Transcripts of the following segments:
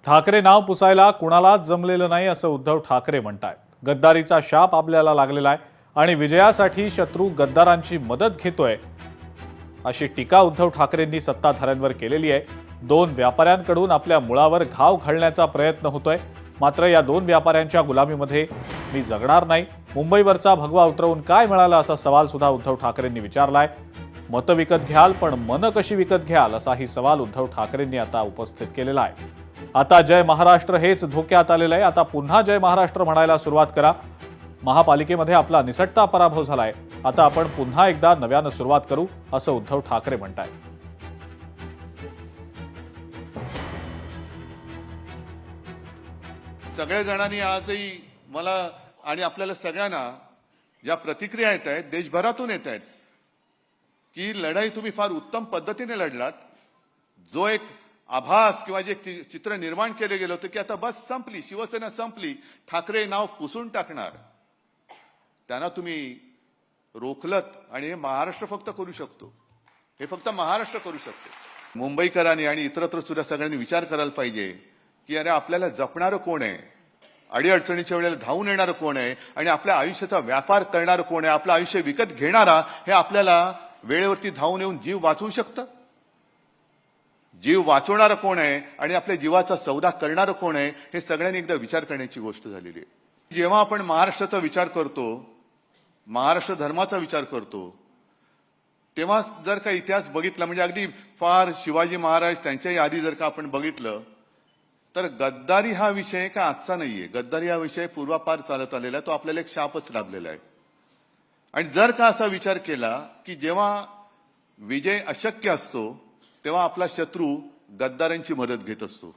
ठाकरे नाव पुसायला कुणालाच जमलेलं नाही असं उद्धव ठाकरे म्हणतायत। गद्दारीचा शाप आपल्याला लागलेला आहे आणि विजयासाठी शत्रू गद्दारांची मदत घेतोय अशी टीका उद्धव ठाकरेंनी सत्ताधाऱ्यांवर केलेली आहे। दोन व्यापाऱ्यांकडून आपल्या मुळावर घाव घालण्याचा प्रयत्न होतोय, मात्र या दोन व्यापाऱ्यांच्या गुलामीमध्ये मी जगणार नाही। मुंबईवरचा भगवा उतरवून काय मिळालं असा सवाल सुद्धा उद्धव ठाकरेंनी विचारलाय। मतं विकत घ्याल पण मन कशी विकत घ्याल असाही सवाल उद्धव ठाकरेंनी आता उपस्थित केलेला आहे। आता जय महाराष्ट्र हेच धोक्यात आलेलं आहे। आता पुन्हा जय महाराष्ट्र म्हणायला सुरुवात करा। महापालिकेमध्ये आपला निसटता पराभव झालाय, आता आपण पुन्हा एकदा नव्यानं सुरुवात करू असं उद्धव ठाकरे म्हणतायत। सगळ्या जणांनी आजही मला आणि आपल्याला सगळ्यांना ज्या प्रतिक्रिया येत आहेत देशभरातून येत आहेत की लढाई तुम्ही फार उत्तम पद्धतीने लढलात। जो एक आभास किंवा जे चित्र निर्माण केले गेलं होतं की आता बस संपली, शिवसेना संपली, ठाकरे नाव पुसून टाकणार, त्यांना तुम्ही रोखलत। आणि हे महाराष्ट्र फक्त करू शकतो, हे फक्त महाराष्ट्र करू शकतो। मुंबईकरांनी आणि इतरत्र सुद्धा सगळ्यांनी विचार करायला पाहिजे की अरे आपल्याला जपणारं कोण आहे, अडीअडचणीच्या वेळेला धावून येणारं कोण आहे आणि आपल्या आयुष्याचा व्यापार करणारं कोण आहे, आपलं आयुष्य विकत घेणारा हे आपल्याला वेळेवरती धावून येऊन जीव वाचवू शकतं। जीव वाचवणारं कोण आहे आणि आपल्या जीवाचा सौदा करणारं कोण आहे हे सगळ्यांनी एकदा विचार करण्याची गोष्ट झालेली आहे। जेव्हा आपण महाराष्ट्राचा विचार करतो, महाराष्ट्र धर्माचा विचार करतो, तेव्हा जर का इतिहास बघितला म्हणजे अगदी फार शिवाजी महाराज त्यांच्याही आधी जर का आपण बघितलं तर गद्दारी हा विषय का आजचा नाहीये। गद्दारी हा विषय पूर्वापार चालत आलेला आहे, तो आपल्याला एक शापच लागलेला आहे। आणि जर का असा विचार केला की जेव्हा विजय अशक्य असतो तेव्हा आपला शत्रू गद्दारांची मदत घेत असतो,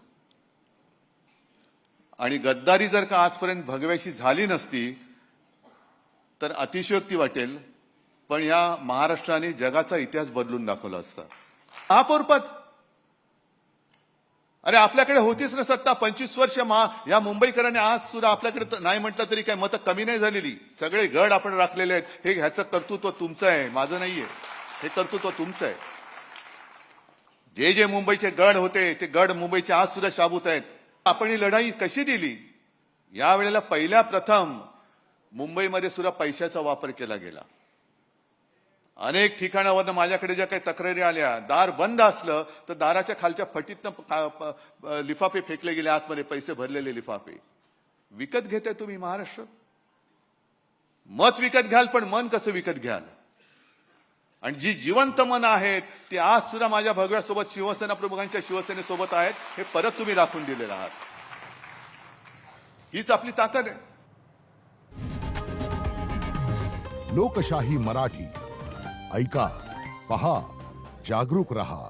आणि गद्दारी जर का आजपर्यंत भगव्याशी झाली नसती तर अतिशयोक्ती वाटेल, पण या महाराष्ट्राने जगाचा इतिहास बदलून दाखवला असता। महापौरपद अरे आपल्याकडे होतीच ना सत्ता 25 वर्ष। या मुंबईकरांनी आज सुद्धा आपल्याकडे नाही म्हटलं तरी काय मतं कमी नाही झालेली। सगळे गड आपण राखलेले आहेत, हे ह्याचं कर्तृत्व तुमचं आहे, माझं नाहीये, हे कर्तृत्व तुमचं आहे। जे जे मुंबईचे गड होते ते गड मुंबईचे आज सुद्धा शाबूत आहेत। आपण ही लढाई कशी दिली, यावेळेला पहिल्या प्रथम मुंबईमध्ये सुद्धा पैशाचा वापर केला गेला। अनेक ठिकाणावरनं माझ्याकडे ज्या काही तक्रारी आल्या, दार बंद असलं तर दाराच्या खालच्या फटीतनं लिफाफे फेकले गेले, आतमध्ये पैसे भरलेले लिफाफे। विकत घेताय तुम्ही महाराष्ट्र? मत विकत घ्याल पण मन कसं विकत घ्याल? आणि जी जिवंत मन आहेत ती आज सुद्धा माझ्या भगव्यासोबत शिवसेना प्रमुखांच्या शिवसेनेसोबत आहेत, हे परत तुम्ही दाखवून दिलेलं आहात। हीच आपली ताकद आहे। लोकशाही मराठी ऐका, पहा, जागरूक रहा।